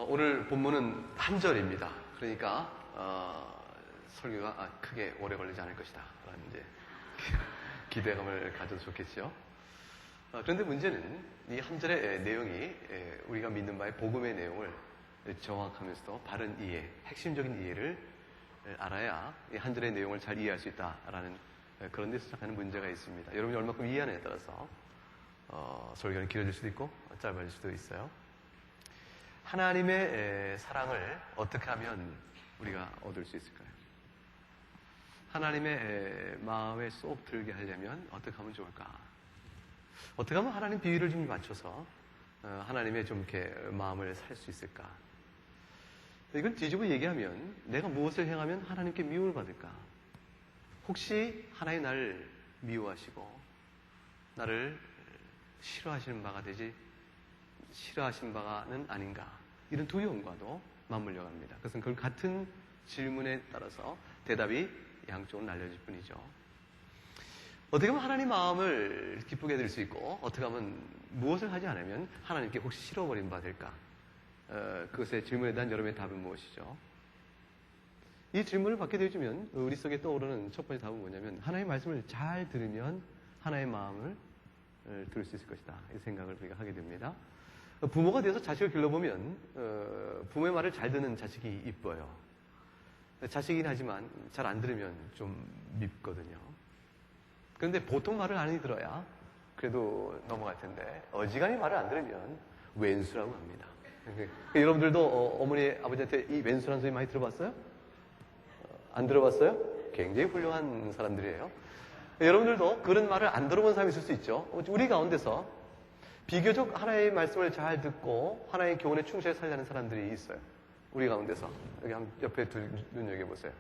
오늘 본문은 한 절입니다. 그러니까 설교가 크게 오래 걸리지 않을 것이다 라는 이제 기대감을 가져도 좋겠죠. 그런데 문제는 이 한 절의 내용이 우리가 믿는 바의 복음의 내용을 정확하면서도 바른 이해, 핵심적인 이해를 알아야 이 한 절의 내용을 잘 이해할 수 있다라는 그런 데서 시작하는 문제가 있습니다. 여러분이 얼마큼 이해하느냐에 따라서 설교는 길어질 수도 있고 짧아질 수도 있어요. 하나님의 사랑을 어떻게 하면 우리가 얻을 수 있을까요? 하나님의 마음에 쏙 들게 하려면 어떻게 하면 좋을까? 어떻게 하면 하나님 비위를 좀 맞춰서 하나님의 좀 이렇게 마음을 살 수 있을까? 이걸 뒤집어 얘기하면 내가 무엇을 행하면 하나님께 미움을 받을까? 혹시 하나님 나를 미워하시고 나를 싫어하시는 바가 되지 싫어하신 바가는 아닌가? 이런 두려움과도 맞물려 갑니다. 그것은 그 같은 질문에 따라서 대답이 양쪽으로 날려질 뿐이죠. 어떻게 하면 하나님 마음을 기쁘게 해드릴 수 있고 어떻게 하면 무엇을 하지 않으면 하나님께 혹시 싫어버린 바 될까? 그것의 질문에 대한 여러분의 답은 무엇이죠? 이 질문을 받게 되어지면 우리 속에 떠오르는 첫 번째 답은 뭐냐면 하나님의 말씀을 잘 들으면 하나님의 마음을 들을 수 있을 것이다. 이 생각을 우리가 하게 됩니다. 부모가 되어서 자식을 길러보면 부모의 말을 잘 듣는 자식이 이뻐요. 자식이긴 하지만 잘 안 들으면 좀 밉거든요. 그런데 보통 말을 안 들어야 그래도 넘어갈 텐데 어지간히 말을 안 들으면 왼수라고 합니다. 여러분들도 어머니 아버지한테 이 왼수라는 소리 많이 들어봤어요? 안 들어봤어요? 굉장히 훌륭한 사람들이에요. 여러분들도 그런 말을 안 들어본 사람이 있을 수 있죠. 우리 가운데서 비교적 하나님의 말씀을 잘 듣고 하나님의 교훈에 충실히 살려는 사람들이 있어요. 우리 가운데서. 여기 한번 옆에 눈여겨보세요.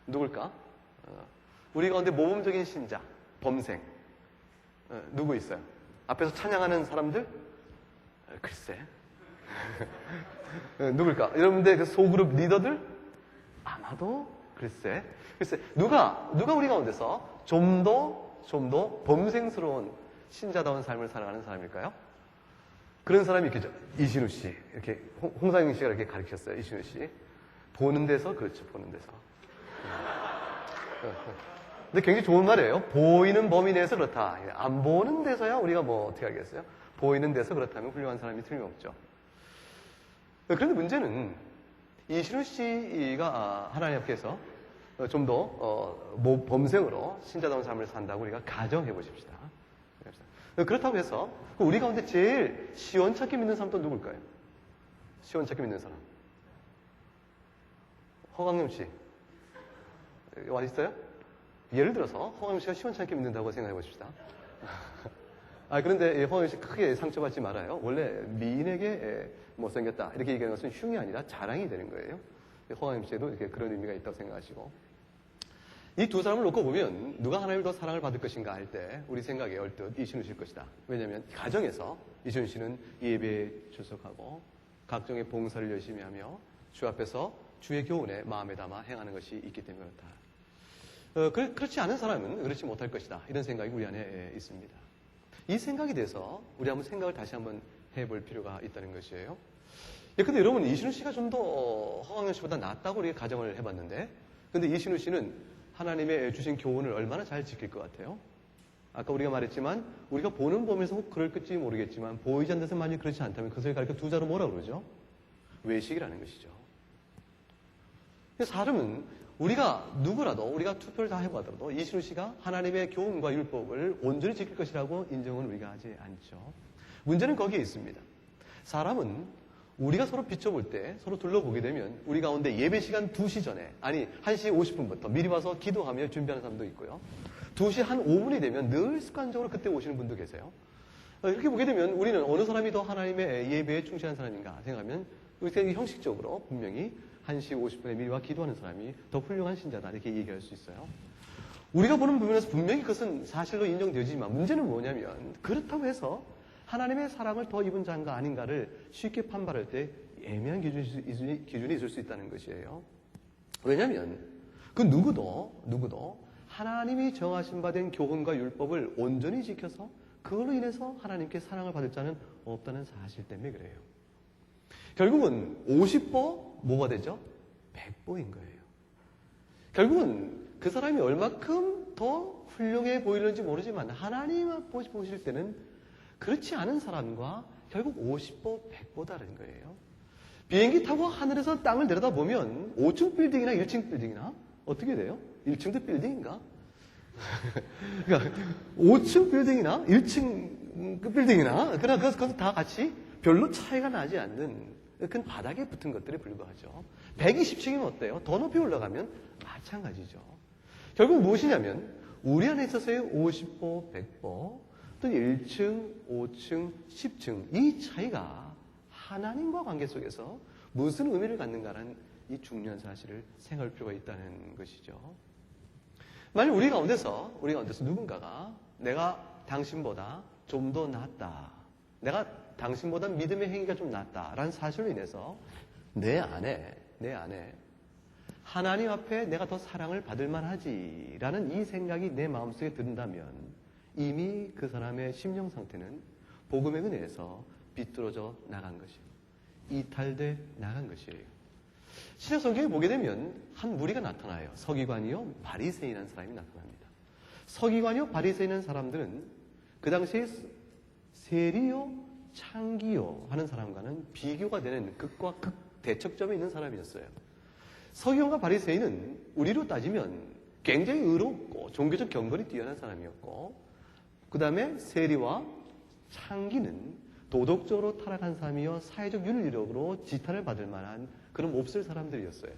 누굴까? 우리 가운데 모범적인 신자, 범생. 누구 있어요? 앞에서 찬양하는 사람들? 글쎄. 누굴까? 여러분들 그 소그룹 리더들? 아마도 글쎄. 누가 우리 가운데서 좀 더 범생스러운 신자다운 삶을 살아가는 사람일까요? 그런 사람이 있겠죠. 이신우 씨. 이렇게, 홍상영 씨가 이렇게 가르쳤어요. 이신우 씨. 보는 데서, 그렇죠. 보는 데서. 근데 굉장히 좋은 말이에요. 보이는 범위 내에서 그렇다. 안 보는 데서야 우리가 뭐 어떻게 하겠어요? 보이는 데서 그렇다면 훌륭한 사람이 틀림없죠. 그런데 문제는 이신우 씨가 하나님 앞에서 좀 더 범생으로 신자다운 삶을 산다고 우리가 가정해 보십시다. 그렇다고 해서 우리 가운데 제일 시원찮게 믿는 사람 또 누굴까요? 시원찮게 믿는 사람. 허강영 씨. 와 있어요? 예를 들어서 허강영 씨가 시원찮게 믿는다고 생각해 보십시다. 그런데 허강영 씨 크게 상처받지 말아요. 원래 미인에게 못생겼다 이렇게 얘기하는 것은 흉이 아니라 자랑이 되는 거예요. 허강영 씨에도 이렇게 그런 의미가 있다고 생각하시고. 이 두 사람을 놓고 보면 누가 하나님을 더 사랑을 받을 것인가 할 때 우리 생각에 얼뜻 이신우 씨일 것이다. 왜냐하면 가정에서 이신우 씨는 예배에 출석하고 각종의 봉사를 열심히 하며 주 앞에서 주의 교훈에 마음에 담아 행하는 것이 있기 때문에 그렇다. 그렇지 않은 사람은 그렇지 못할 것이다. 이런 생각이 우리 안에 있습니다. 이 생각에 대해서 우리 한번 생각을 다시 한번 해볼 필요가 있다는 것이에요. 근데 여러분 이신우 씨가 좀 더 허강영 씨보다 낫다고 우리가 가정을 해봤는데 근데 이신우 씨는 하나님의 주신 교훈을 얼마나 잘 지킬 것 같아요? 아까 우리가 말했지만 우리가 보는 범위에서 혹 그럴지 모르겠지만 보이지 않는 데서 만약 그렇지 않다면 그것을 가리켜 두 자로 뭐라 그러죠? 외식이라는 것이죠. 사람은 우리가 누구라도 우리가 투표를 다 해보더라도 이신우 씨가 하나님의 교훈과 율법을 온전히 지킬 것이라고 인정은 우리가 하지 않죠. 문제는 거기에 있습니다. 사람은 우리가 서로 비춰볼 때 서로 둘러보게 되면 우리 가운데 예배 시간 2시 전에 1시 50분부터 미리 와서 기도하며 준비하는 사람도 있고요. 2시 한 5분이 되면 늘 습관적으로 그때 오시는 분도 계세요. 이렇게 보게 되면 우리는 어느 사람이 더 하나님의 예배에 충실한 사람인가 생각하면 우리 형식적으로 분명히 1시 50분에 미리 와 기도하는 사람이 더 훌륭한 신자다 이렇게 얘기할 수 있어요. 우리가 보는 부분에서 분명히 그것은 사실로 인정되지만 문제는 뭐냐면 그렇다고 해서 하나님의 사랑을 더 입은 자인가 아닌가를 쉽게 판단할 때 애매한 기준이 있을 수 있다는 것이에요. 왜냐하면 그 누구도 하나님이 정하신 바 된 교훈과 율법을 온전히 지켜서 그걸로 인해서 하나님께 사랑을 받을 자는 없다는 사실 때문에 그래요. 결국은 50보 뭐가 되죠? 100보인 거예요. 결국은 그 사람이 얼마큼 더 훌륭해 보이는지 모르지만 하나님 보실 때는 그렇지 않은 사람과 결국 50보, 100보다는 거예요. 비행기 타고 하늘에서 땅을 내려다보면 5층 빌딩이나 1층 빌딩이나 어떻게 돼요? 1층도 빌딩인가? 그러니까 5층 빌딩이나 1층 빌딩이나 그것도 다 같이 별로 차이가 나지 않는 큰 바닥에 붙은 것들에 불과하죠. 120층이면 어때요? 더 높이 올라가면 마찬가지죠. 결국 무엇이냐면 우리 안에 있어서의 50보, 100보, 또 1층, 5층, 10층 이 차이가 하나님과 관계 속에서 무슨 의미를 갖는가라는 이 중요한 사실을 생각할 필요가 있다는 것이죠. 만약 우리 가운데서 누군가가 내가 당신보다 좀 더 낫다, 내가 당신보다 믿음의 행위가 좀 낫다라는 사실로 인해서 내 안에 하나님 앞에 내가 더 사랑을 받을 만하지라는 이 생각이 내 마음속에 든다면 이미 그 사람의 심령 상태는 복음의 은혜에서 비뚤어져 나간 것이에요. 이탈돼 나간 것이에요. 신약 성경에 보게 되면 한 무리가 나타나요. 서기관이요 바리새인이라는 사람이 나타납니다. 서기관이요 바리새인이라는 사람들은 그 당시에 세리요 창기요 하는 사람과는 비교가 되는 극과 극 대척점에 있는 사람이었어요. 서기관과 바리새인은 우리로 따지면 굉장히 의롭고 종교적 경건이 뛰어난 사람이었고, 그 다음에 세리와 창기는 도덕적으로 타락한 사람이요 사회적 윤리력으로 지탄을 받을 만한 그런 몹쓸 사람들이었어요.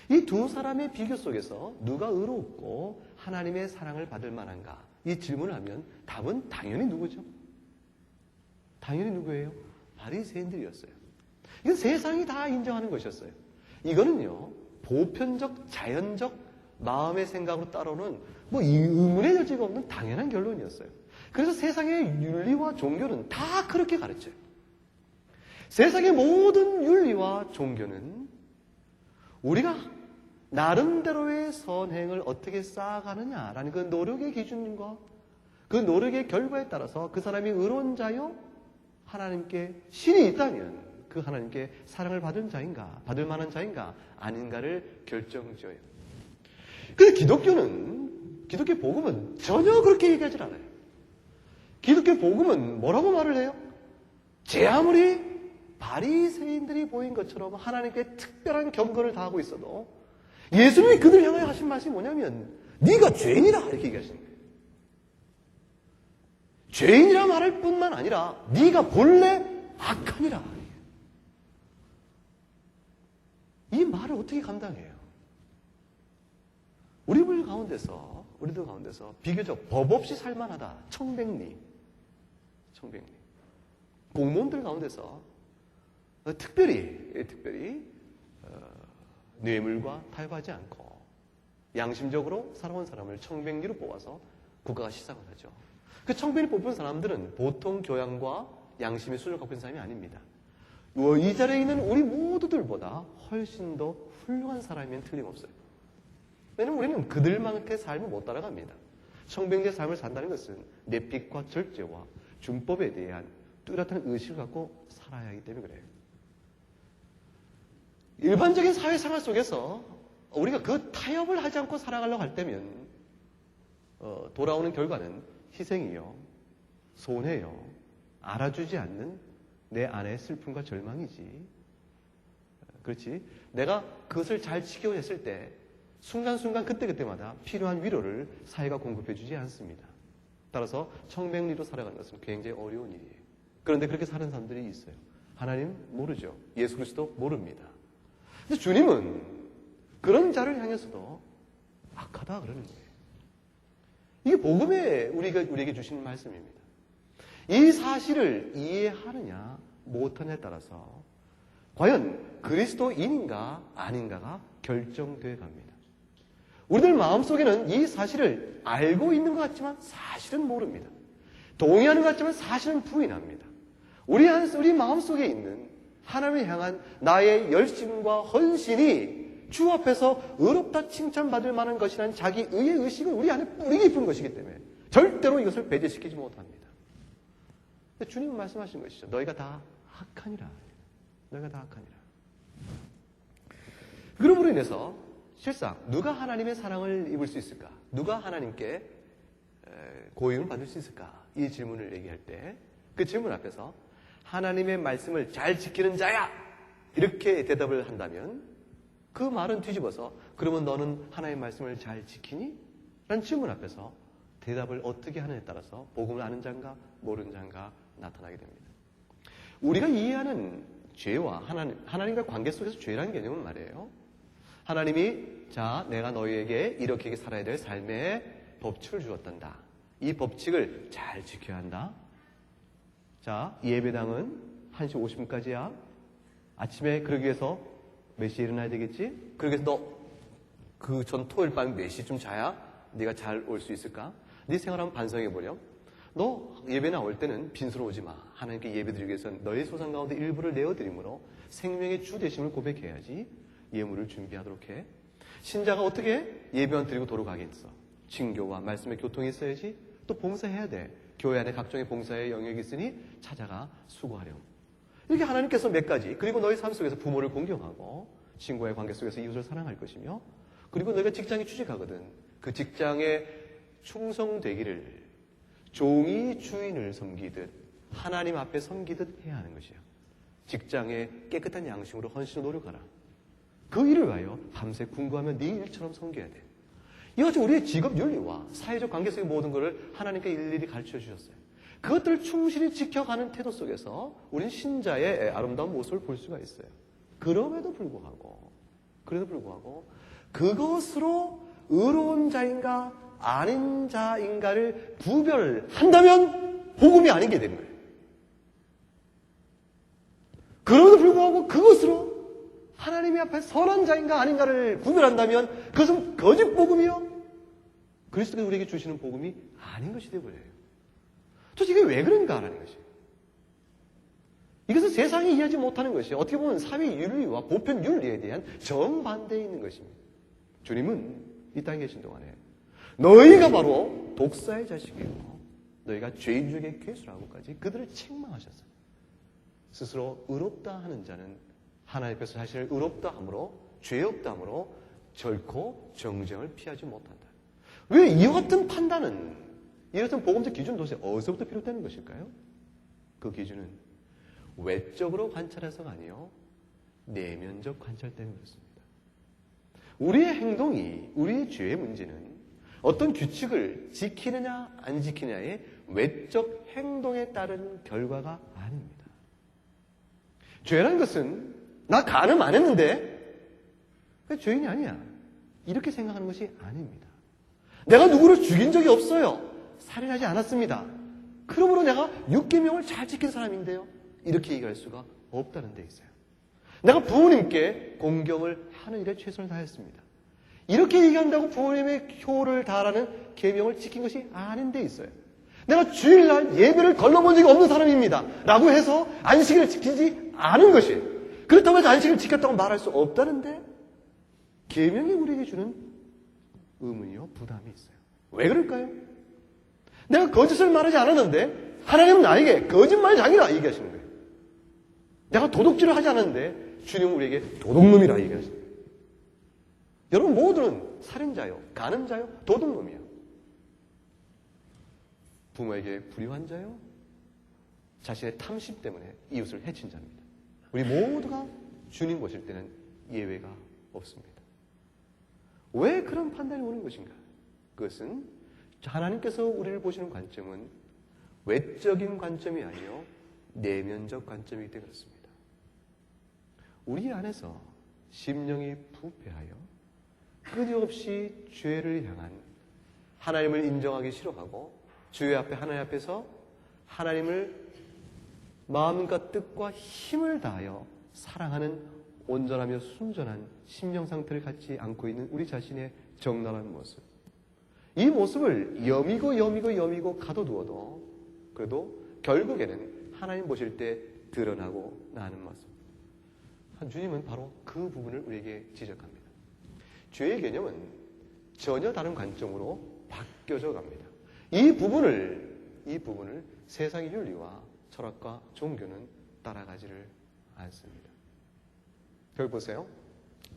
이 두 사람의 비교 속에서 누가 의롭고 하나님의 사랑을 받을 만한가? 이 질문을 하면 답은 당연히 누구죠? 당연히 누구예요? 바리새인들이었어요. 이건 세상이 다 인정하는 것이었어요. 이거는요 보편적 자연적 마음의 생각으로 따라오는 의문의 여지가 없는 당연한 결론이었어요. 그래서 세상의 윤리와 종교는 다 그렇게 가르쳐요. 세상의 모든 윤리와 종교는 우리가 나름대로의 선행을 어떻게 쌓아가느냐라는 그 노력의 기준과 그 노력의 결과에 따라서 그 사람이 의로운 자요 하나님께 신이 있다면 그 하나님께 사랑을 받은 자인가, 받을 만한 자인가 아닌가를 결정지어요. 근데 기독교 복음은 전혀 그렇게 얘기하지 않아요. 기독교 복음은 뭐라고 말을 해요? 제 아무리 바리새인들이 보인 것처럼 하나님께 특별한 경건을 다하고 있어도 예수님이 그들 향하여 하신 말씀이 뭐냐면 네가 죄인이라 이렇게 얘기하시는 거예요. 죄인이라 말할 뿐만 아니라 네가 본래 악하니라. 이 말을 어떻게 감당해요? 우리들 가운데서 비교적 법 없이 살만하다. 청백리. 공무원들 가운데서 특별히 뇌물과 타협하지 않고 양심적으로 살아온 사람을 청백리로 뽑아서 국가가 시상을 하죠. 그 청백리 뽑은 사람들은 보통 교양과 양심의 수준을 갖고 있는 사람이 아닙니다. 이 자리에 있는 우리 모두들보다 훨씬 더 훌륭한 사람이면 틀림없어요. 왜냐하면 우리는 그들만큼의 삶을 못 따라갑니다. 청백리의 삶을 산다는 것은 내픽과 절제와 준법에 대한 뚜렷한 의식을 갖고 살아야 하기 때문에 그래요. 일반적인 사회생활 속에서 우리가 그 타협을 하지 않고 살아가려고 할 때면 돌아오는 결과는 희생이요, 손해요, 알아주지 않는 내 안의 슬픔과 절망이지. 그렇지? 내가 그것을 잘 지켜냈을 때 순간순간 그때그때마다 필요한 위로를 사회가 공급해주지 않습니다. 따라서 청백리로 살아가는 것은 굉장히 어려운 일이에요. 그런데 그렇게 사는 사람들이 있어요. 하나님 모르죠. 예수 그리스도 모릅니다. 근데 주님은 그런 자를 향해서도 악하다 그러는 거예요. 이게 복음에 우리에게 주시는 말씀입니다. 이 사실을 이해하느냐 못하느냐에 따라서 과연 그리스도인인가 아닌가가 결정되어 갑니다. 우리들 마음속에는 이 사실을 알고 있는 것 같지만 사실은 모릅니다. 동의하는 것 같지만 사실은 부인합니다. 우리 마음속에 있는 하나님을 향한 나의 열심과 헌신이 주 앞에서 의롭다 칭찬받을 만한 것이라는 자기 의의 의식을 우리 안에 뿌리 깊은 것이기 때문에 절대로 이것을 배제시키지 못합니다. 근데 주님은 말씀하신 것이죠. 너희가 다 악하니라. 너희가 다 악하니라. 그러므로 인해서 실상 누가 하나님의 사랑을 입을 수 있을까? 누가 하나님께 고용을 받을 수 있을까? 이 질문을 얘기할 때 그 질문 앞에서 하나님의 말씀을 잘 지키는 자야! 이렇게 대답을 한다면 그 말은 뒤집어서 그러면 너는 하나님의 말씀을 잘 지키니? 라는 질문 앞에서 대답을 어떻게 하느냐에 따라서 복음을 아는 자인가 모르는 자인가 나타나게 됩니다. 우리가 이해하는 죄와 하나님과 관계 속에서 죄라는 개념은 말이에요. 하나님이 자 내가 너희에게 이렇게 살아야 될 삶의 법칙을 주었단다. 이 법칙을 잘 지켜야 한다. 자 예배당은 1시 50분까지야. 아침에 그러기 위해서 몇 시에 일어나야 되겠지? 그러기 위해서 너 그 전 토요일 밤 몇 시쯤 자야 네가 잘 올 수 있을까? 네 생활 한번 반성해보렴. 너 예배 나올 때는 빈수로 오지 마. 하나님께 예배 드리기 위해서는 너의 소산 가운데 일부를 내어드림으로 생명의 주 되심을 고백해야지. 예물을 준비하도록 해. 신자가 어떻게 예배원 드리고 도로 가겠어? 징교와 말씀의 교통이 있어야지. 또 봉사해야 돼. 교회 안에 각종의 봉사의 영역이 있으니 찾아가 수고하렴. 이렇게 하나님께서 몇 가지, 그리고 너희 삶 속에서 부모를 공경하고 친구와의 관계 속에서 이웃을 사랑할 것이며, 그리고 너희가 직장에 취직하거든 그 직장에 충성되기를 종이 주인을 섬기듯 하나님 앞에 섬기듯 해야 하는 것이에요. 직장에 깨끗한 양심으로 헌신을 노력하라. 그 일을 위하여 밤새 궁구하며 네 일처럼 섬겨야 돼. 이것이 우리의 직업 윤리와 사회적 관계 속의 모든 것을 하나님께 일일이 가르쳐 주셨어요. 그것들을 충실히 지켜가는 태도 속에서 우리는 신자의 아름다운 모습을 볼 수가 있어요. 그럼에도 불구하고 그것으로 의로운 자인가 아닌 자인가를 구별한다면 복음이 아닌 게 되는 거예요. 그럼에도 불구하고 그것으로 하나님의 앞에 선한 자인가 아닌가를 구별한다면 그것은 거짓 복음이요. 그리스도께서 우리에게 주시는 복음이 아닌 것이 되어버려요. 도대체 이게 왜 그런가 하는 것이에요. 이것은 세상이 이해하지 못하는 것이 어떻게 보면 사회 윤리와 보편 윤리에 대한 정반대에 있는 것입니다. 주님은 이 땅에 계신 동안에 너희가 바로 독사의 자식이고 너희가 죄인중에 괴수라고까지 그들을 책망하셨어요. 스스로 의롭다 하는 자는 하나님께서 자신을 의롭다 함으로 죄 없다 함으로 결코 정죄를 피하지 못한다. 왜 이와 같은 판단은 이와 같은 복음적 기준은 도대체 어디서부터 비롯되는 것일까요? 그 기준은 외적으로 관찰해서가 아니요 내면적 관찰 때문에 그렇습니다. 우리의 행동이 우리의 죄의 문제는 어떤 규칙을 지키느냐 안 지키느냐의 외적 행동에 따른 결과가 아닙니다. 죄라는 것은 나 간음 안 했는데 죄인이 아니야. 이렇게 생각하는 것이 아닙니다. 내가 누구를 죽인 적이 없어요. 살인하지 않았습니다. 그러므로 내가 6계명을 잘 지킨 사람인데요. 이렇게 얘기할 수가 없다는 데 있어요. 내가 부모님께 공경을 하는 일에 최선을 다했습니다. 이렇게 얘기한다고 부모님의 효를 다하라는 계명을 지킨 것이 아닌 데 있어요. 내가 주일날 예배를 걸러본 적이 없는 사람입니다. 라고 해서 안식일을 지키지 않은 것이에요. 그렇다고 해서 안식일을 지켰다고 말할 수 없다는데 계명이 우리에게 주는 의문이요 부담이 있어요. 왜 그럴까요? 내가 거짓을 말하지 않았는데 하나님은 나에게 거짓말장이라 얘기하시는 거예요. 내가 도둑질을 하지 않았는데 주님은 우리에게 도둑놈이라 얘기하시는 거예요. 여러분 모두는 살인자요, 간음자요, 도둑놈이요. 부모에게 불효한 자요, 자신의 탐심 때문에 이웃을 해친 자입니다. 우리 모두가 주님 보실 때는 예외가 없습니다. 왜 그런 판단이 오는 것인가? 그것은 하나님께서 우리를 보시는 관점은 외적인 관점이 아니요 내면적 관점이기 때문에 그렇습니다. 우리 안에서 심령이 부패하여 끊임없이 죄를 향한 하나님을 인정하기 싫어하고 주의 앞에 하나님 앞에서 하나님을 마음과 뜻과 힘을 다하여 사랑하는 온전하며 순전한 심령 상태를 갖지 않고 있는 우리 자신의 적나라한 모습. 이 모습을 여미고 가둬두어도 그래도 결국에는 하나님 보실 때 드러나고 나는 모습. 주님은 바로 그 부분을 우리에게 지적합니다. 죄의 개념은 전혀 다른 관점으로 바뀌어져 갑니다. 이 부분을 세상의 윤리와 철학과 종교는 따라가지를 않습니다. 여기 보세요.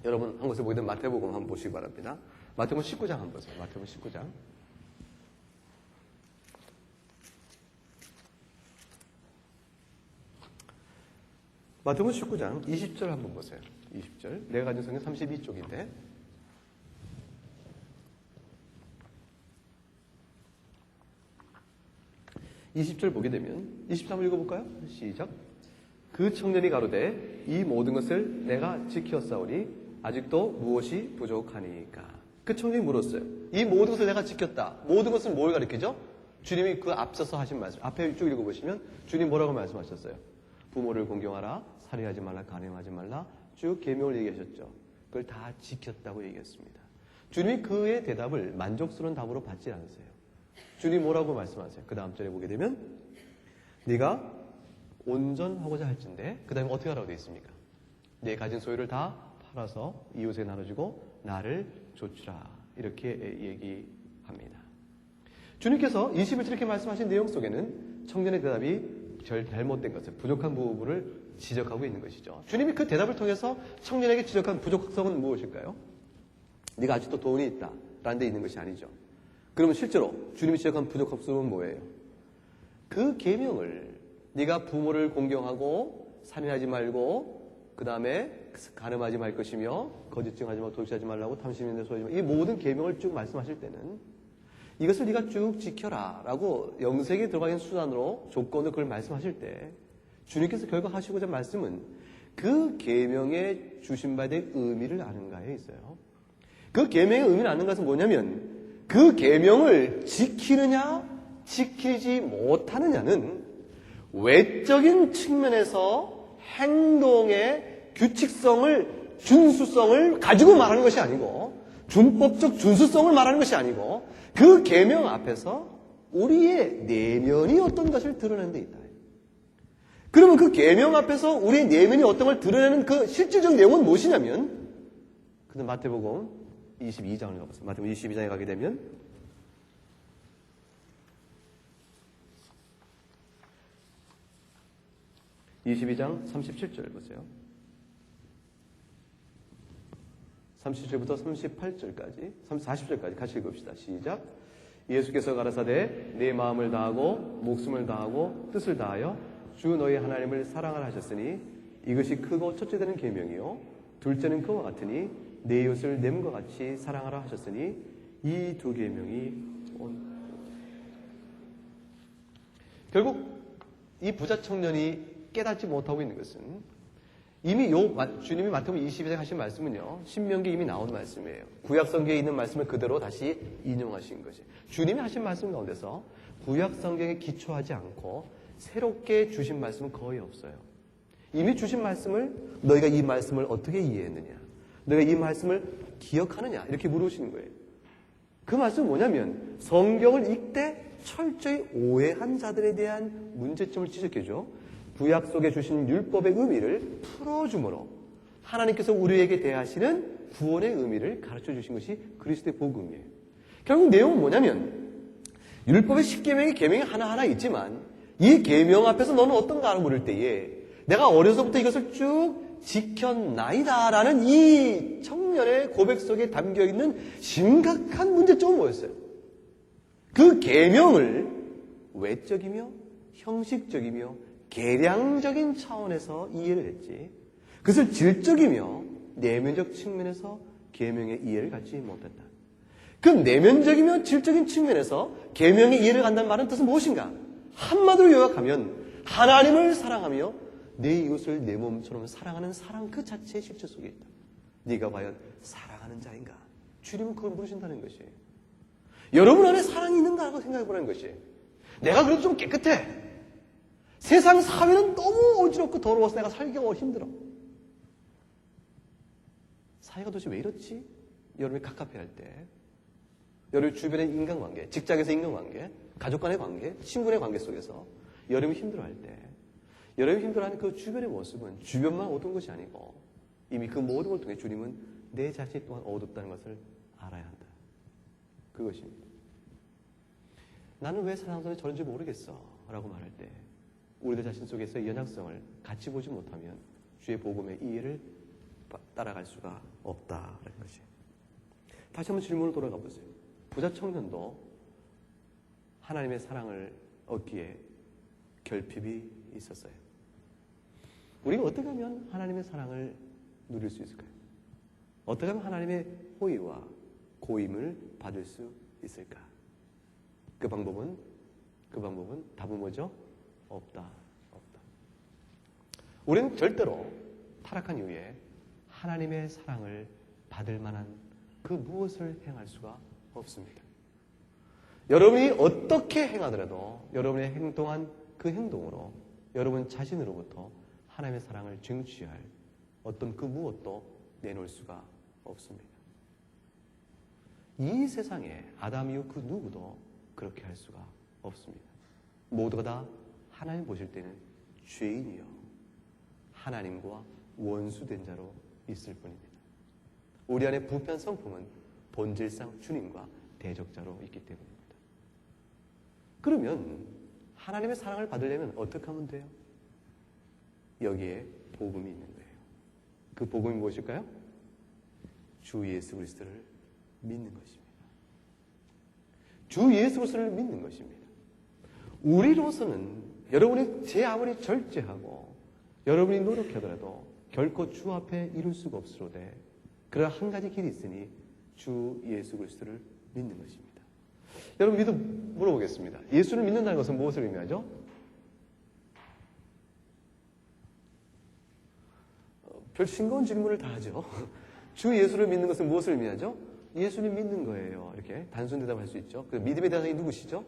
여러분 한 곳에 보이던 마태복음 한번 보시기 바랍니다. 마태복음 19장 한번 보세요. 마태복음 19장. 마태복음 19장 20절 한번 보세요. 20절. 내가 가진 성경 32쪽인데 20절 보게 되면 23절 읽어볼까요? 시작. 그 청년이 가로되 이 모든 것을 내가 지켰사오니 아직도 무엇이 부족하니까. 그 청년이 물었어요. 이 모든 것을 내가 지켰다. 모든 것은 뭘 가리키죠? 주님이 그 앞서서 하신 말씀. 앞에 쭉 읽어보시면 주님 뭐라고 말씀하셨어요? 부모를 공경하라, 살인하지 말라, 간음하지 말라, 쭉 계명을 얘기하셨죠. 그걸 다 지켰다고 얘기했습니다. 주님이 그의 대답을 만족스러운 답으로 받지 않으세요. 주님이 뭐라고 말씀하세요? 그 다음 절에 보게 되면 네가 온전하고자 할진대, 그 다음에 어떻게 하라고 되어 있습니까? 내 가진 소유를 다 팔아서 이웃에 나눠주고 나를 좇으라, 이렇게 얘기합니다. 주님께서 21절 이렇게 말씀하신 내용 속에는 청년의 대답이 잘못된 것을, 부족한 부분을 지적하고 있는 것이죠. 주님이 그 대답을 통해서 청년에게 지적한 부족성은 무엇일까요? 네가 아직도 돈이 있다 라는 데 있는 것이 아니죠. 그러면 실제로 주님이 지적한 부족성은 뭐예요? 그 계명을 네가 부모를 공경하고 살인하지 말고 그 다음에 간음하지 말 것이며 거짓 증하지 말고 도둑질하지 말라고 탐심 있는 데 소하지 말고, 이 모든 계명을 쭉 말씀하실 때는 이것을 네가 쭉 지켜라 라고 영생에 들어가는 수단으로 조건을 그걸 말씀하실 때 주님께서 결국 하시고자 말씀은 그 계명에 주신 바에 대한 의미를 아는가에 있어요. 그 계명의 의미를 아는 것은 뭐냐면 그 계명을 지키느냐 지키지 못하느냐는 외적인 측면에서 행동의 규칙성을, 준수성을 가지고 말하는 것이 아니고 준법적 준수성을 말하는 것이 아니고 그 계명 앞에서 우리의 내면이 어떤 것을 드러내는 데 있다. 그러면 그 계명 앞에서 우리의 내면이 어떤 걸 드러내는 그 실질적 내용은 무엇이냐면, 그다음 마태복음 22장을 가보세요. 마태복음 22장에 가게 되면 22장 37절 보세요. 37절부터 38절까지, 40절까지 같이 읽읍시다. 시작. 예수께서 가라사대 내 마음을 다하고 목숨을 다하고 뜻을 다하여 주 너희 하나님을 사랑하라 하셨으니 이것이 크고 첫째 되는 계명이요 둘째는 그와 같으니 내 이웃을 내 몸과 같이 사랑하라 하셨으니 이 두 계명이 결국 이 부자 청년이 깨닫지 못하고 있는 것은 이미 주님이 마태복음 22장에 하신 말씀은요, 신명기에 이미 나온 말씀이에요. 구약성경에 있는 말씀을 그대로 다시 인용하신 것이. 주님이 하신 말씀 가운데서 구약성경에 기초하지 않고 새롭게 주신 말씀은 거의 없어요. 이미 주신 말씀을 너희가 이 말씀을 어떻게 이해했느냐, 너희가 이 말씀을 기억하느냐, 이렇게 물으시는 거예요. 그 말씀은 뭐냐면 성경을 읽되 철저히 오해한 자들에 대한 문제점을 지적해줘 구약 속에 주신 율법의 의미를 풀어줌으로 하나님께서 우리에게 대하시는 구원의 의미를 가르쳐 주신 것이 그리스도의 복음이에요. 결국 내용은 뭐냐면 율법의 10계명이 계명이 하나하나 있지만 이 계명 앞에서 너는 어떤가 물을 때에 내가 어려서부터 이것을 쭉 지켰나이다라는 이 청년의 고백 속에 담겨있는 심각한 문제점은 뭐였어요? 그 계명을 외적이며 형식적이며 계량적인 차원에서 이해를 했지 그것을 질적이며 내면적 측면에서 계명의 이해를 갖지 못했다. 그 내면적이며 질적인 측면에서 계명의 이해를 간다는 말은 뜻은 무엇인가? 한마디로 요약하면 하나님을 사랑하며 내 이웃을 내 몸처럼 사랑하는 사랑 그 자체의 실체 속에 있다. 네가 과연 사랑하는 자인가? 주님은 그걸 물으신다는 것이에요. 여러분 안에 사랑이 있는가 하고 생각해 보라는 것이에요. 내가 그래도 좀 깨끗해. 세상 사회는 너무 어지럽고 더러워서 내가 살기가 힘들어. 사회가 도대체 왜 이렇지? 여러분이 갑갑해할 때, 여러분 주변의 인간관계, 직장에서 인간관계, 가족 간의 관계, 친구의 관계 속에서 여러분이 힘들어할 때, 여러분이 힘들어하는 그 주변의 모습은 주변만 어두운 것이 아니고 이미 그 모든 걸 통해 주님은 내 자신 또한 어둡다는 것을 알아야 한다. 그것입니다. 나는 왜 세상에서 저런지 모르겠어 라고 말할 때 우리들 자신 속에서의 연약성을 같이 보지 못하면 주의 복음의 이해를 따라갈 수가 없다라는 것이. 다시 한번 질문으로 돌아가 보세요. 부자 청년도 하나님의 사랑을 얻기에 결핍이 있었어요. 우리가 어떻게 하면 하나님의 사랑을 누릴 수 있을까요? 어떻게 하면 하나님의 호의와 고임을 받을 수 있을까? 그 방법은 답은 뭐죠? 없다. 우리는 절대로 타락한 이후에 하나님의 사랑을 받을 만한 그 무엇을 행할 수가 없습니다. 여러분이 어떻게 행하더라도 여러분의 행동한 그 행동으로 여러분 자신으로부터 하나님의 사랑을 증취할 어떤 그 무엇도 내놓을 수가 없습니다. 이 세상에 아담 이후 그 누구도 그렇게 할 수가 없습니다. 모두가 다 하나님 보실 때는 죄인이요 하나님과 원수된 자로 있을 뿐입니다. 우리 안에 부패한 성품은 본질상 주님과 대적자로 있기 때문입니다. 그러면 하나님의 사랑을 받으려면 어떻게 하면 돼요? 여기에 복음이 있는 거예요. 그 복음이 무엇일까요? 주 예수 그리스도를 믿는 것입니다. 주 예수 그리스도를 믿는 것입니다. 우리로서는 여러분이 제 아무리 절제하고 여러분이 노력하더라도 결코 주 앞에 이룰 수가 없으로되 그러나 한 가지 길이 있으니 주 예수 그리스도를 믿는 것입니다. 여러분 물어보겠습니다. 예수를 믿는다는 것은 무엇을 의미하죠? 별 싱거운 질문을 다 하죠. 주 예수를 믿는 것은 무엇을 의미하죠? 예수님 믿는 거예요. 이렇게 단순 대답할 수 있죠. 그 믿음의 대상이 누구시죠?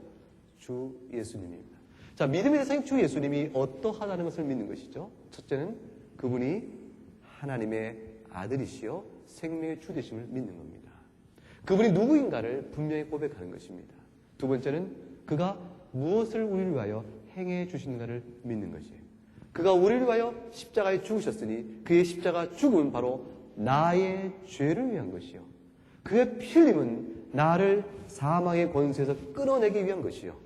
주 예수님입니다. 자, 믿음의 대상인 주 예수님이 어떠하다는 것을 믿는 것이죠. 첫째는 그분이 하나님의 아들이시여 생명의 주 되심을 믿는 겁니다. 그분이 누구인가를 분명히 고백하는 것입니다. 두 번째는 그가 무엇을 우리를 위하여 행해 주시는가를 믿는 것이에요. 그가 우리를 위하여 십자가에 죽으셨으니 그의 십자가 죽음은 바로 나의 죄를 위한 것이요. 그의 피 흘림은 나를 사망의 권세에서 끊어내기 위한 것이요.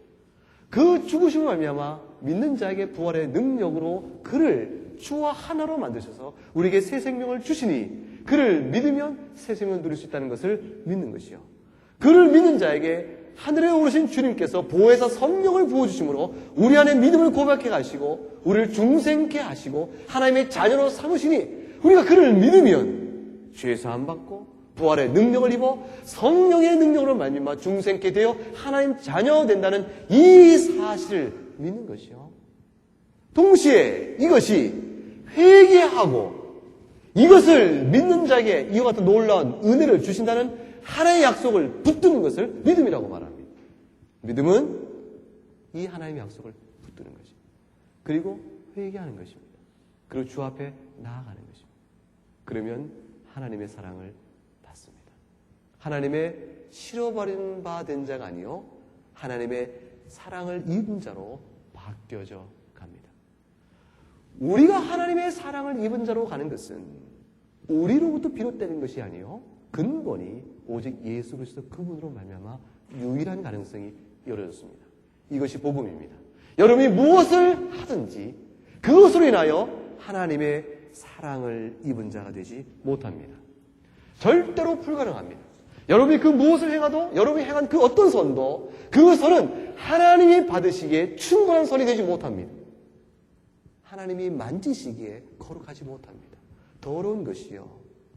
그 죽으심을 말미암아 믿는 자에게 부활의 능력으로 그를 주와 하나로 만드셔서 우리에게 새 생명을 주시니 그를 믿으면 새 생명을 누릴 수 있다는 것을 믿는 것이요. 그를 믿는 자에게 하늘에 오르신 주님께서 보혜사 성령을 부어주심으로 우리 안에 믿음을 고백해 가시고 우리를 중생케 하시고 하나님의 자녀로 삼으시니 우리가 그를 믿으면 죄사함 받고 부활의 능력을 입어 성령의 능력으로 말미암아 중생케 되어 하나님 자녀 된다는 이 사실을 믿는 것이요. 동시에 이것이 회개하고 이것을 믿는 자에게 이와 같은 놀라운 은혜를 주신다는 하나님의 약속을 붙드는 것을 믿음이라고 말합니다. 믿음은 이 하나님의 약속을 붙드는 것입니다. 그리고 회개하는 것입니다. 그리고 주 앞에 나아가는 것입니다. 그러면 하나님의 사랑을 받습니다. 하나님의 실어버린 바 된 자가 아니요 하나님의 사랑을 입은 자로 바뀌어져 갑니다. 우리가 하나님의 사랑을 입은 자로 가는 것은 우리로부터 비롯되는 것이 아니요 근본이 오직 예수 그리스도 그분으로 말미암아 유일한 가능성이 열어졌습니다. 이것이 복음입니다. 여러분이 무엇을 하든지 그것으로 인하여 하나님의 사랑을 입은 자가 되지 못합니다. 절대로 불가능합니다. 여러분이 그 무엇을 행하도 여러분이 행한 그 어떤 선도 그 선은 하나님이 받으시기에 충분한 선이 되지 못합니다. 하나님이 만지시기에 거룩하지 못합니다. 더러운 것이요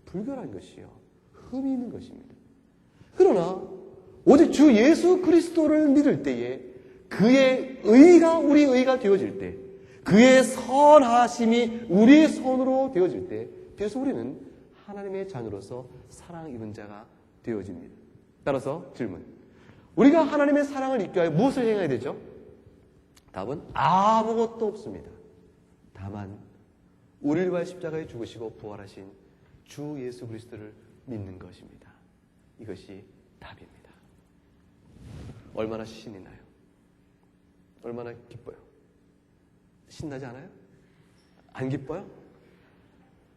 불결한 것이요 흠이 있는 것입니다. 그러나 오직 주 예수 그리스도를 믿을 때에 그의 의가 우리 의가 되어질 때 그의 선하심이 우리의 선으로 되어질 때 비로소 우리는 하나님의 자녀로서 사랑 입은 자가 되어집니다. 따라서 질문, 우리가 하나님의 사랑을 입기 위하여 무엇을 행해야 되죠? 답은 아무것도 없습니다. 다만 우리를 위하여 십자가에 죽으시고 부활하신 주 예수 그리스도를 믿는 것입니다. 이것이 답입니다. 얼마나 신이 나요? 얼마나 기뻐요? 신나지 않아요? 안 기뻐요?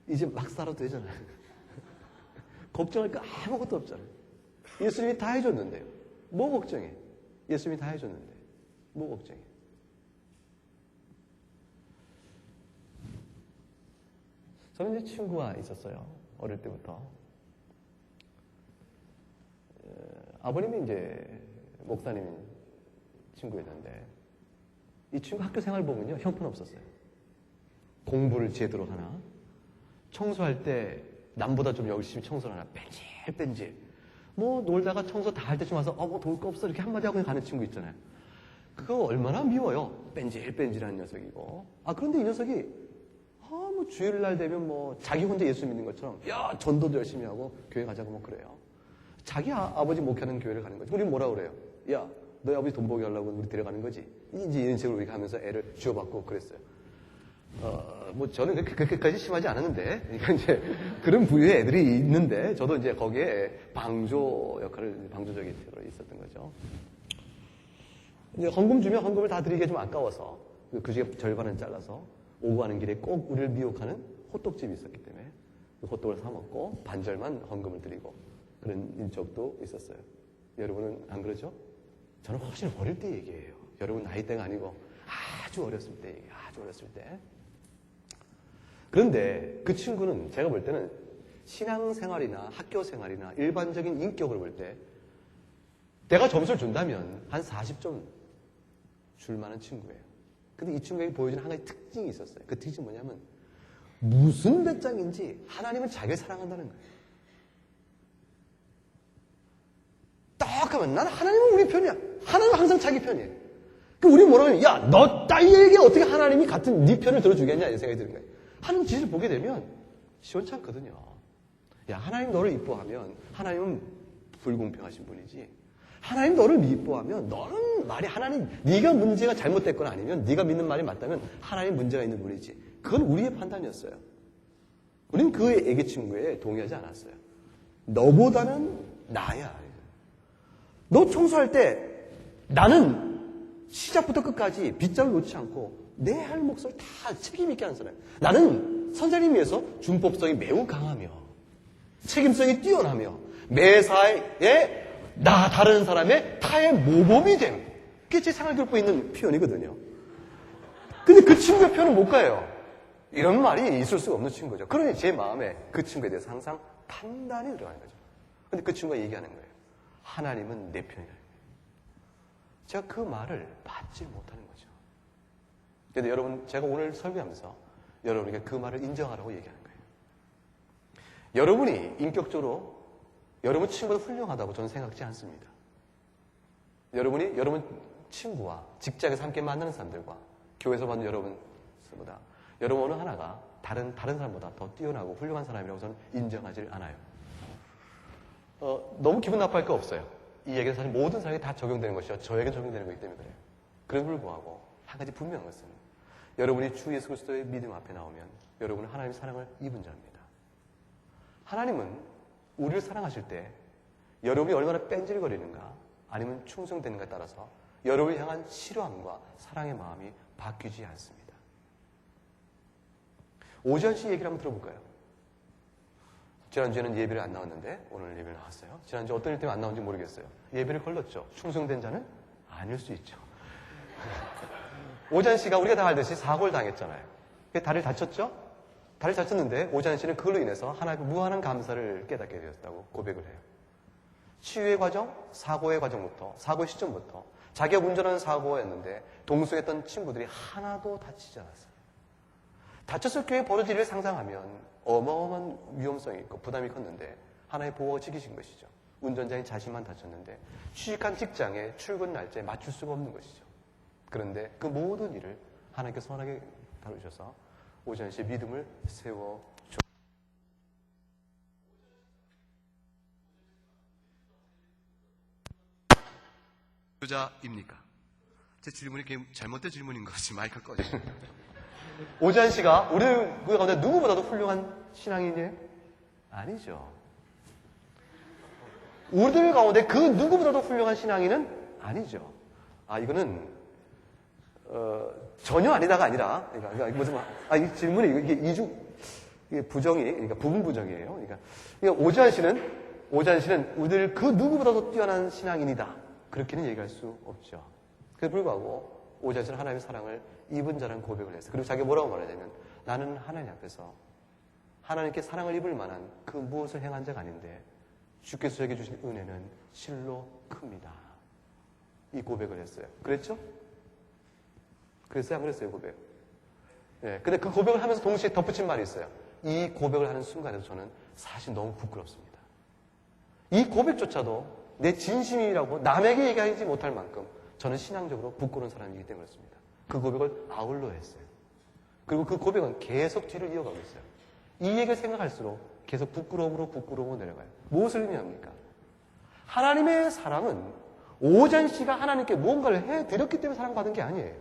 이제 막 살아도 되잖아요. 걱정할 거 아무것도 없잖아요. 예수님이 다 해줬는데요. 뭐 걱정해? 예수님이 다 해줬는데 뭐 걱정해? 저는 이제 친구가 있었어요. 어릴 때부터. 아버님이 이제 목사님 친구였는데, 이 친구 학교 생활 보면요, 형편없었어요. 공부를 제대로 하나, 청소할 때 남보다 좀 열심히 청소를 하나, 뺀질뺀질. 뭐 놀다가 청소 다 할 때쯤 와서 뭐 도울 거 없어 이렇게 한마디 하고 가는 친구 있잖아요. 그거 얼마나 미워요. 뺀질뺀질한 녀석이고. 그런데 이 녀석이 뭐 주일날 되면 뭐 자기 혼자 예수 믿는 것처럼 야 전도도 열심히 하고 교회 가자고 뭐 그래요. 자기 아버지 목회하는 교회를 가는 거지. 우리 뭐라 그래요? 야 너희 아버지 돈 벌게 하려고 우리 데려가는 거지. 이제 이런 식으로 우리가 하면서 애를 쥐어받고 그랬어요. 뭐 저는 그렇게까지 심하지 않았는데, 그러니까 이제 그런 부류의 애들이 있는데, 저도 이제 거기에 방조 역할을, 방조적인 역할로 있었던 거죠. 이제 헌금 주면 헌금을 다 드리기가 좀 아까워서, 그 중에 절반은 잘라서, 오고 가는 길에 꼭 우리를 미혹하는 호떡집이 있었기 때문에, 그 호떡을 사먹고, 반절만 헌금을 드리고, 그런 인적도 있었어요. 여러분은 안 그러죠? 저는 훨씬 어릴 때 얘기예요. 여러분 나이대가 아니고, 아주 어렸을 때 얘기예요. 아주 어렸을 때. 그런데 그 친구는 제가 볼 때는 신앙생활이나 학교생활이나 일반적인 인격을 볼 때 내가 점수를 준다면 한 40점 줄 만한 친구예요. 근데 이 친구에게 보여주는 한 가지 특징이 있었어요. 그 특징이 뭐냐면 무슨 배짱인지 하나님은 자기를 사랑한다는 거예요. 딱 하면 난 하나님은 우리 편이야. 하나님은 항상 자기 편이에요. 우리 뭐라고 하면 야 너 딸에게 어떻게 하나님이 같은 네 편을 들어주겠냐 이런 생각이 드는 거예요. 하는 짓을 보게 되면 시원찮거든요. 야, 하나님 너를 이뻐하면 하나님은 불공평하신 분이지. 하나님 너를 미워하면 너는 말이 하나님 네가 문제가 잘못됐거나 아니면 네가 믿는 말이 맞다면 하나님 문제가 있는 분이지. 그건 우리의 판단이었어요. 우리는 그 애기 친구에 동의하지 않았어요. 너보다는 나야. 너 청소할 때 나는 시작부터 끝까지 빗자루 놓지 않고 내 할 몫을 다 책임 있게 하는 사람. 나는 선생님에 비해서 준법성이 매우 강하며 책임성이 뛰어나며 매사에 나 다른 사람의 타의 모범이 됨. 그게 제 생활 교육부에 있는 표현이거든요. 근데 그 친구의 표현은 못 가요. 이런 말이 있을 수가 없는 친구죠. 그러니 제 마음에 그 친구에 대해서 항상 판단이 들어가는 거죠. 근데 그 친구가 얘기하는 거예요. 하나님은 내 편이다. 제가 그 말을 받지 못하는 거죠. 근데 여러분, 제가 오늘 설교하면서 여러분에게 그 말을 인정하라고 얘기하는 거예요. 여러분이 인격적으로 여러분 친구도 훌륭하다고 저는 생각하지 않습니다. 여러분이 여러분 친구와 직장에서 함께 만나는 사람들과 교회에서 만나는 여러분보다 여러분 어느 하나가 다른 사람보다 더 뛰어나고 훌륭한 사람이라고 저는 인정하지 않아요. 너무 기분 나빠할 거 없어요. 이 얘기는 사실 모든 사람에게 다 적용되는 것이죠. 저에게 적용되는 거기 때문에 그래요. 그럼에도 불구하고 한 가지 분명한 것은 여러분이 주 예수 그리스도의 믿음 앞에 나오면 여러분은 하나님의 사랑을 입은 자입니다. 하나님은 우리를 사랑하실 때 여러분이 얼마나 뺀질거리는가 아니면 충성되는가에 따라서 여러분을 향한 싫어함과 사랑의 마음이 바뀌지 않습니다. 오지환 씨 얘기를 한번 들어볼까요? 지난주에는 예배를 안 나왔는데 오늘 예배를 나왔어요. 지난주 어떤 일 때문에 안 나온지 모르겠어요. 예배를 걸렀죠. 충성된 자는 아닐 수 있죠. 오지환 씨가 우리가 다 알듯이 사고를 당했잖아요. 다리를 다쳤죠? 다리를 다쳤는데 오지환 씨는 그걸로 인해서 하나님께 무한한 감사를 깨닫게 되었다고 고백을 해요. 치유의 과정, 사고의 과정부터, 사고의 시점부터 자기가 운전하는 사고였는데 동승했던 친구들이 하나도 다치지 않았어요. 다쳤을 경우에 벌어질 일을 상상하면 어마어마한 위험성이 있고 부담이 컸는데 하나의 보호가 지키신 것이죠. 운전자인 자신만 다쳤는데 취직한 직장에 출근 날짜에 맞출 수가 없는 것이죠. 그런데 그 모든 일을 하나님께서 선하게 다루셔서 오지환 씨의 믿음을 세워줬습니다. 자입니까? 제 질문이 잘못된 질문인 것이 마이크를 꺼주십니다. 오지환 씨가 우리 가운데 누구보다도 훌륭한 신앙인이에요? 아니죠. 우리들 가운데 그 누구보다도 훌륭한 신앙인은 아니죠. 이거는 전혀 아니다가 아니라 그러니까 무슨 이 질문이 이게 부정이 그러니까 부분 부정이에요. 그러니까 오지환 씨는 우리들 그 누구보다도 뛰어난 신앙인이다. 그렇게는 얘기할 수 없죠. 그래서 불구하고 오지환 씨는 하나님의 사랑을 입은 자라는 고백을 했어요. 그리고 자기가 뭐라고 말하냐면 나는 하나님 앞에서 하나님께 사랑을 입을 만한 그 무엇을 행한 자가 아닌데 주께서 저에게 주신 은혜는 실로 큽니다. 이 고백을 했어요. 그랬죠? 그랬어요? 안 그랬어요? 고백. 네, 근데 그 고백을 하면서 동시에 덧붙인 말이 있어요. 이 고백을 하는 순간에도 저는 사실 너무 부끄럽습니다. 이 고백조차도 내 진심이라고 남에게 얘기하지 못할 만큼 저는 신앙적으로 부끄러운 사람이기 때문에 그렇습니다. 그 고백을 아울러 했어요. 그리고 그 고백은 계속 뒤를 이어가고 있어요. 이 얘기를 생각할수록 계속 부끄러움으로 내려가요. 무엇을 의미합니까? 하나님의 사랑은 오전 씨가 하나님께 무언가를 해드렸기 때문에 사랑받은 게 아니에요.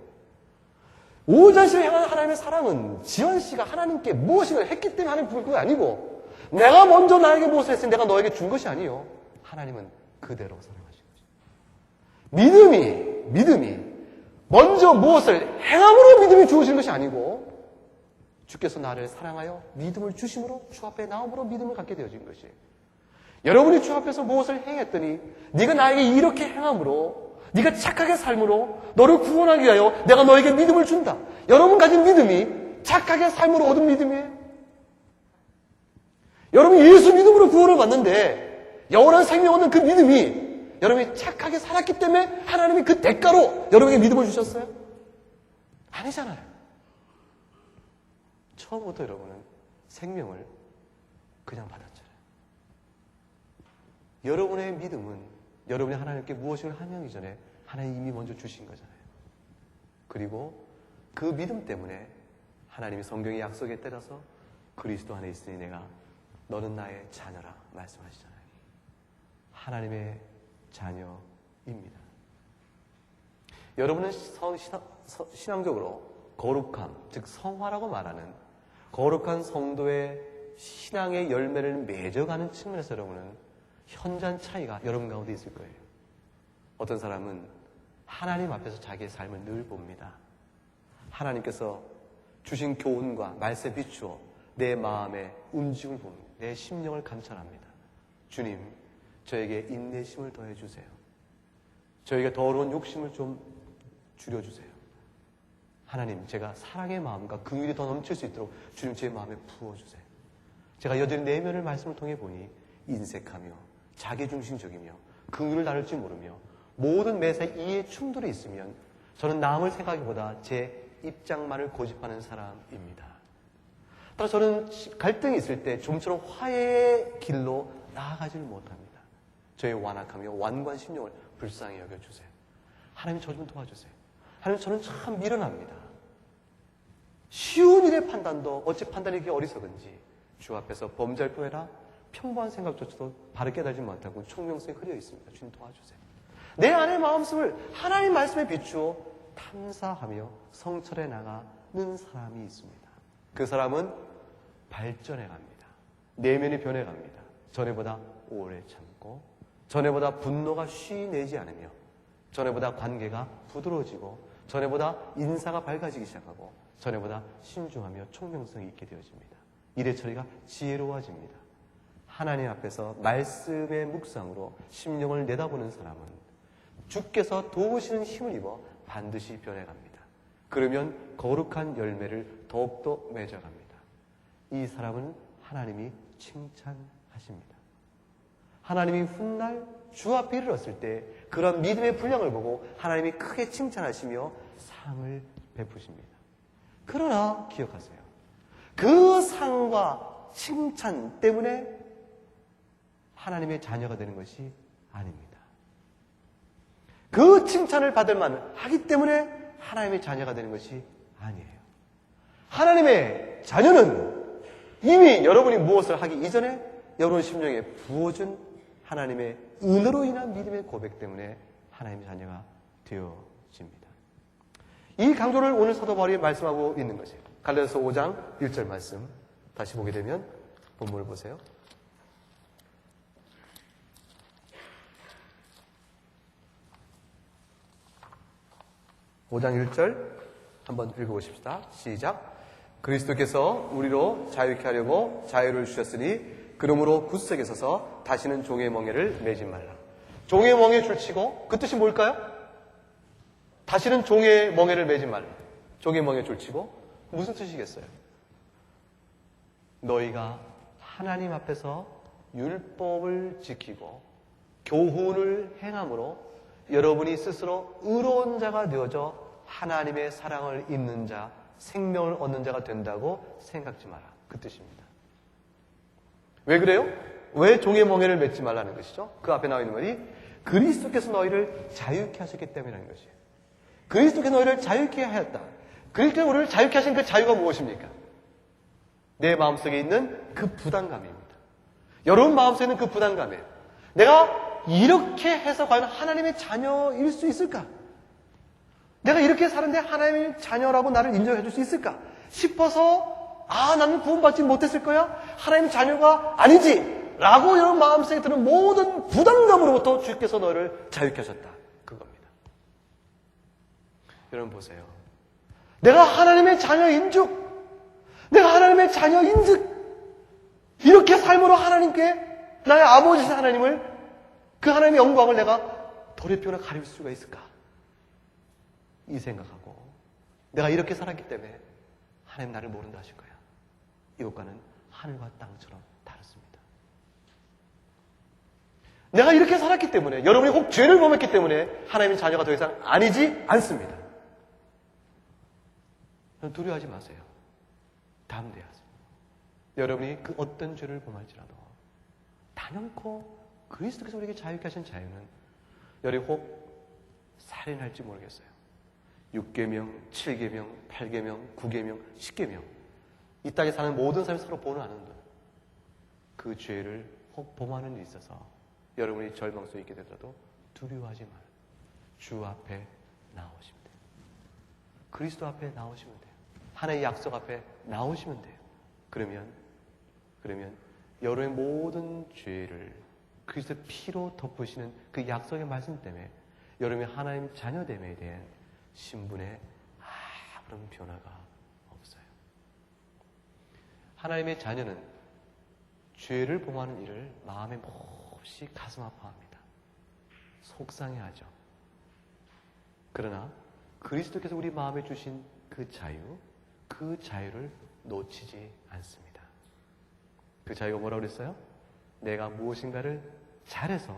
오전 씨를 향한 하나님의 사랑은 지원 씨가 하나님께 무엇인가 했기 때문에 하나님 부른 게 아니고 내가 먼저 나에게 무엇을 했으니 내가 너에게 준 것이 아니에요. 하나님은 그대로 사랑하신 거죠. 믿음이 먼저 무엇을 행함으로 믿음이 주어지는 것이 아니고 주께서 나를 사랑하여 믿음을 주심으로 주 앞에 나옴으로 믿음을 갖게 되어진 것이. 여러분이 주 앞에서 무엇을 행했더니 네가 나에게 이렇게 행함으로 네가 착하게 삶으로 너를 구원하기 위하여 내가 너에게 믿음을 준다. 여러분 가진 믿음이 착하게 삶으로 얻은 믿음이에요. 여러분이 예수 믿음으로 구원을 받는데 영원한 생명 얻는 그 믿음이 여러분이 착하게 살았기 때문에 하나님이 그 대가로 여러분에게 믿음을 주셨어요? 아니잖아요. 처음부터 여러분은 생명을 그냥 받았잖아요. 여러분의 믿음은 여러분이 하나님께 무엇을 하기 전에 하나님이 이미 먼저 주신 거잖아요. 그리고 그 믿음 때문에 하나님이 성경의 약속에 따라서 그리스도 안에 있으니 내가 너는 나의 자녀라 말씀하시잖아요. 하나님의 자녀입니다. 여러분은 신앙적으로 거룩함, 즉 성화라고 말하는 거룩한 성도의 신앙의 열매를 맺어가는 측면에서 여러분은 현저한 차이가 여러분 가운데 있을 거예요. 어떤 사람은 하나님 앞에서 자기의 삶을 늘 봅니다. 하나님께서 주신 교훈과 말씀에 비추어 내 마음의 움직임을 봅니다. 내 심령을 감찰합니다. 주님, 저에게 인내심을 더해주세요. 저에게 더러운 욕심을 좀 줄여주세요. 하나님, 제가 사랑의 마음과 긍휼이 더 넘칠 수 있도록 주님 제 마음에 부어주세요. 제가 여전히 내면을 말씀을 통해 보니 인색하며 자기중심적이며 긍휼을 나눌 줄 모르며 모든 매사에 이해 충돌이 있으면 저는 남을 생각하기보다 제 입장만을 고집하는 사람입니다. 따라서 저는 갈등이 있을 때 좀처럼 화해의 길로 나아가지를 못합니다. 저의 완악하며 완고한 심령을 불쌍히 여겨주세요. 하나님 저 좀 도와주세요. 하나님 저는 참 미련합니다. 쉬운 일의 판단도 어찌 판단이 이렇게 어리석은지 주 앞에서 범죄할 뿐아니라 평범한 생각조차도 바르게 깨달지 못하고 총명성이 흐려 있습니다. 주님 도와주세요. 내 안의 마음속을 하나님 말씀에 비추어 탐사하며 성철해 나가는 사람이 있습니다. 그 사람은 발전해 갑니다. 내면이 변해 갑니다. 전에보다 오래 참고 전에보다 분노가 쉬 내지 않으며 전에보다 관계가 부드러워지고 전에보다 인사가 밝아지기 시작하고 전에보다 신중하며 총명성이 있게 되어집니다. 일의 처리가 지혜로워집니다. 하나님 앞에서 말씀의 묵상으로 심령을 내다보는 사람은 주께서 도우시는 힘을 입어 반드시 변해갑니다. 그러면 거룩한 열매를 더욱더 맺어갑니다. 이 사람은 하나님이 칭찬하십니다. 하나님이 훗날 주 앞에 이르렀을 때 그런 믿음의 분량을 보고 하나님이 크게 칭찬하시며 상을 베푸십니다. 그러나 기억하세요. 그 상과 칭찬 때문에 하나님의 자녀가 되는 것이 아닙니다. 그 칭찬을 받을 만을 하기 때문에 하나님의 자녀가 되는 것이 아니에요. 하나님의 자녀는 이미 여러분이 무엇을 하기 이전에 여러분 심령에 부어준 하나님의 은혜로 인한 믿음의 고백 때문에 하나님의 자녀가 되어집니다. 이 강조를 오늘 사도 바울이 말씀하고 있는 것이에요. 갈라디아서 5장 1절 말씀 다시 보게 되면 본문을 보세요. 5장 1절 한번 읽어보십시다. 시작. 그리스도께서 우리로 자유케 하려고 자유를 주셨으니 그러므로 굳세게 서서 다시는 종의 멍에를 매지 말라. 종의 멍에 줄치고 그 뜻이 뭘까요? 다시는 종의 멍에를 매지 말라. 종의 멍에 줄치고 무슨 뜻이겠어요? 너희가 하나님 앞에서 율법을 지키고 교훈을 행함으로 여러분이 스스로 의로운 자가 되어져 하나님의 사랑을 입는 자, 생명을 얻는 자가 된다고 생각지 마라. 그 뜻입니다. 왜 그래요? 왜 종의 멍에를 맺지 말라는 것이죠? 그 앞에 나와 있는 말이 그리스도께서 너희를 자유케 하셨기 때문이라는 것이에요. 그리스도께서 너희를 자유케 하였다. 그리스도께서 우리를 자유케 하신 그 자유가 무엇입니까? 내 마음속에 있는 그 부담감입니다. 여러분 마음속에 있는 그 부담감이에요. 내가 이렇게 해서 과연 하나님의 자녀일 수 있을까? 내가 이렇게 사는데 하나님의 자녀라고 나를 인정해 줄 수 있을까? 싶어서 나는 구원받지 못했을 거야? 하나님의 자녀가 아니지! 라고 여러분 마음속에 드는 모든 부담감으로부터 주께서 너를 자유케 하셨다. 그겁니다. 여러분 보세요. 내가 하나님의 자녀인 즉, 내가 하나님의 자녀인 즉, 이렇게 삶으로 하나님께 나의 아버지신 하나님을, 그 하나님의 영광을 내가 돌이표나 가릴 수가 있을까? 이 생각하고 내가 이렇게 살았기 때문에 하나님 나를 모른다 하실 거야. 이것과는 하늘과 땅처럼 다릅니다. 내가 이렇게 살았기 때문에, 여러분이 혹 죄를 범했기 때문에 하나님의 자녀가 더 이상 아니지 않습니다. 두려워하지 마세요. 담대하세요. 여러분이 그 어떤 죄를 범할지라도 단연코 그리스도께서 우리에게 자유케 하신 자유는, 여러분이 혹 살인할지 모르겠어요. 6계명, 7계명, 8계명, 9계명, 10계명, 이 땅에 사는 모든 사람이 서로 보는 아는 그 죄를 혹 범하는 일이 있어서 여러분이 절망 속에 있게 되더라도 두려워하지 마요. 주 앞에 나오시면 돼요. 그리스도 앞에 나오시면 돼요. 하나님의 약속 앞에 나오시면 돼요. 그러면 여러분의 모든 죄를 그리스도의 피로 덮으시는 그 약속의 말씀 때문에 여러분의 하나님 자녀됨에 대한 신분에 아무런 변화가 없어요. 하나님의 자녀는 죄를 범하는 일을 마음에 몹시 가슴 아파합니다. 속상해하죠. 그러나 그리스도께서 우리 마음에 주신 그 자유를 놓치지 않습니다. 그 자유가 뭐라고 그랬어요? 내가 무엇인가를 잘해서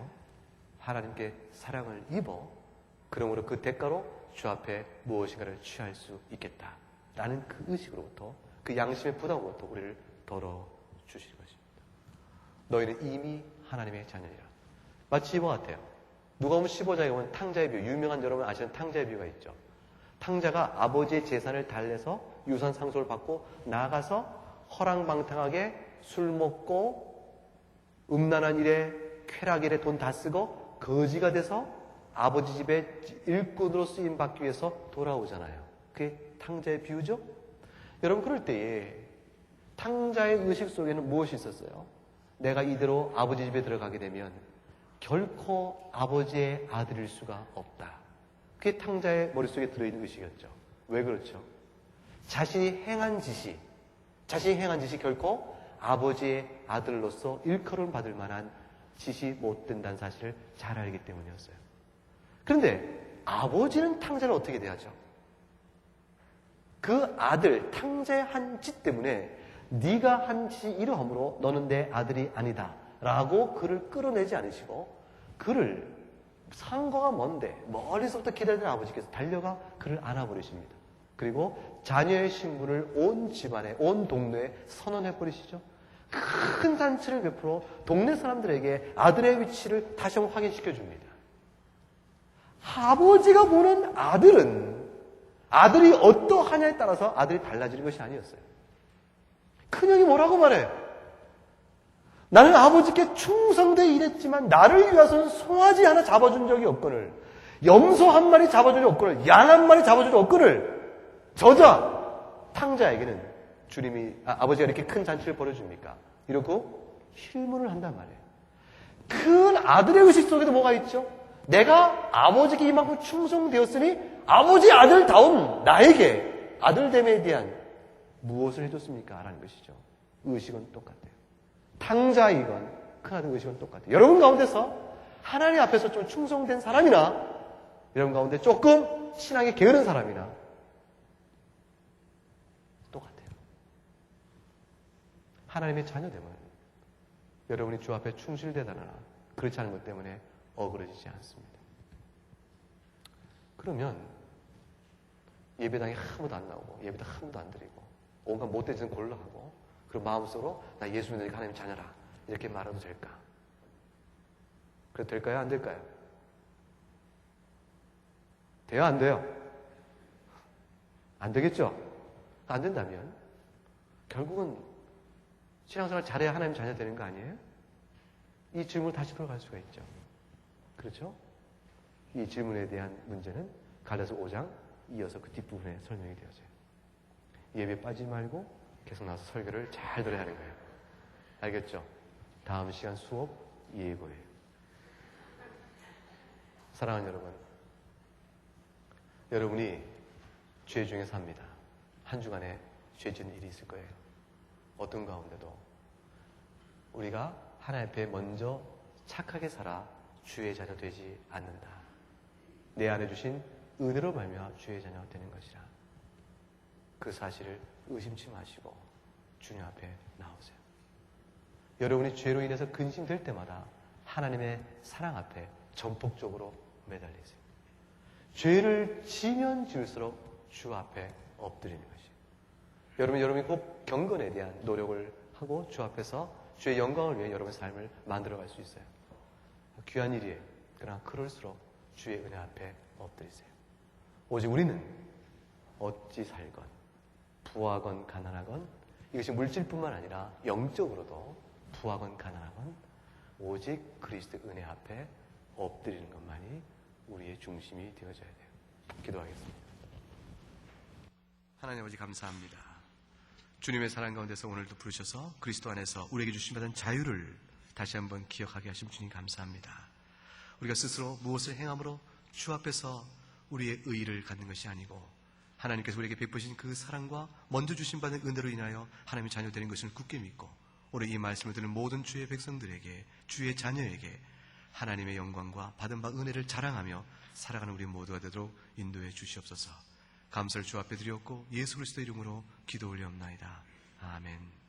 하나님께 사랑을 입어 그러므로 그 대가로 주 앞에 무엇인가를 취할 수 있겠다라는 그 의식으로부터, 그 양심의 부담으로부터 우리를 덜어주시는 것입니다. 너희는 이미 하나님의 자녀이라. 마치 이와 같아요. 누가복음 15장에 보면 탕자의 비유, 유명한 여러분 아시는 탕자의 비유가 있죠. 탕자가 아버지의 재산을 달래서 유산 상속을 받고 나가서 허랑방탕하게 술 먹고 음란한 일에, 쾌락 일에 돈 다 쓰고 거지가 돼서 아버지 집에 일꾼으로 쓰임 받기 위해서 돌아오잖아요. 그게 탕자의 비유죠? 여러분, 그럴 때에 탕자의 의식 속에는 무엇이 있었어요? 내가 이대로 아버지 집에 들어가게 되면 결코 아버지의 아들일 수가 없다. 그게 탕자의 머릿속에 들어있는 의식이었죠. 왜 그렇죠? 자신이 행한 짓이 결코 아버지의 아들로서 일컬음 받을 만한 짓이 못 된다는 사실을 잘 알기 때문이었어요. 그런데 아버지는 탕자를 어떻게 대하죠? 그 아들, 탕자의 한 짓 때문에 네가 한 짓이 이러함으로 너는 내 아들이 아니다 라고 그를 끌어내지 않으시고, 그를 상거가 먼데 멀리서부터 기다리던 아버지께서 달려가 그를 안아버리십니다. 그리고 자녀의 신분을 온 집안에, 온 동네에 선언해버리시죠. 큰 잔치를 베풀어 동네 사람들에게 아들의 위치를 다시 한번 확인시켜줍니다. 아버지가 보는 아들이 어떠하냐에 따라서 아들이 달라지는 것이 아니었어요. 큰형이 뭐라고 말해? 나는 아버지께 충성되어 일했지만 나를 위해서는 송아지 하나 잡아준 적이 없거늘, 염소 한 마리 잡아준 적이 없거늘, 양 한 마리 잡아준 적이 없거늘. 저자 탕자에게는 주님이 아버지가 이렇게 큰 잔치를 벌여줍니까? 이러고 힐문을 한단 말이에요. 큰 아들의 의식 속에도 뭐가 있죠? 내가 아버지께 이만큼 충성되었으니 아버지 아들다운 나에게 아들됨에 대한 무엇을 해줬습니까? 라는 것이죠. 의식은 똑같아요. 탕자이건 큰아들 의식은 똑같아요. 여러분 가운데서 하나님 앞에서 좀 충성된 사람이나, 여러분 가운데 조금 신앙에 게으른 사람이나 똑같아요. 하나님의 자녀됨은 여러분이 주 앞에 충실되다나 그렇지 않은 것 때문에 어그러지지 않습니다. 그러면 예배당에 아무도 안 나오고 예배당 아무도 안 드리고 온갖 못된 짓은 골라 하고 그리고 마음속으로 나 예수 믿으니까 하나님 자녀라 이렇게 말해도 될까? 그래도 될까요? 안 될까요? 돼요? 안 돼요? 안 되겠죠? 안 된다면 결국은 신앙생활 잘해야 하나님 자녀 되는 거 아니에요? 이 질문을 다시 돌아갈 수가 있죠. 그렇죠? 이 질문에 대한 문제는 갈라서 5장 이어서 그 뒷부분에 설명이 되어져요. 예배 빠지지 말고 계속 나와서 설교를 잘 들어야 하는 거예요. 알겠죠? 다음 시간 수업 예고예요. 사랑하는 여러분, 여러분이 죄 중에 삽니다. 한 주간에 죄 지은 일이 있을 거예요. 어떤 가운데도 우리가 하나님 앞에 먼저 착하게 살아 주의 자녀 되지 않는다. 내 안에 주신 은혜로 말미암아 주의 자녀 되는 것이라. 그 사실을 의심치 마시고 주님 앞에 나오세요. 여러분이 죄로 인해서 근심될 때마다 하나님의 사랑 앞에 전폭적으로 매달리세요. 죄를 지면 지을수록 주 앞에 엎드리는 것이에요. 여러분이 꼭 경건에 대한 노력을 하고 주 앞에서 주의 영광을 위해 여러분의 삶을 만들어갈 수 있어요. 귀한 일이에요. 그러나 그럴수록 주의 은혜 앞에 엎드리세요. 오직 우리는 어찌 살건 부하건 가난하건 이것이 물질뿐만 아니라 영적으로도 부하건 가난하건 오직 그리스도의 은혜 앞에 엎드리는 것만이 우리의 중심이 되어져야 돼요. 기도하겠습니다. 하나님 아버지 감사합니다. 주님의 사랑 가운데서 오늘도 부르셔서 그리스도 안에서 우리에게 주신 받은 자유를 다시 한번 기억하게 하신 주님 감사합니다. 우리가 스스로 무엇을 행함으로 주 앞에서 우리의 의의를 갖는 것이 아니고 하나님께서 우리에게 베푸신 그 사랑과 먼저 주신 받은 은혜로 인하여 하나님의 자녀 되는 것을 굳게 믿고 오늘 이 말씀을 듣는 모든 주의 백성들에게 주의 자녀에게 하나님의 영광과 받은 바 은혜를 자랑하며 살아가는 우리 모두가 되도록 인도해 주시옵소서. 감사를 주 앞에 드렸고 예수 그리스도 이름으로 기도 올리옵나이다. 아멘.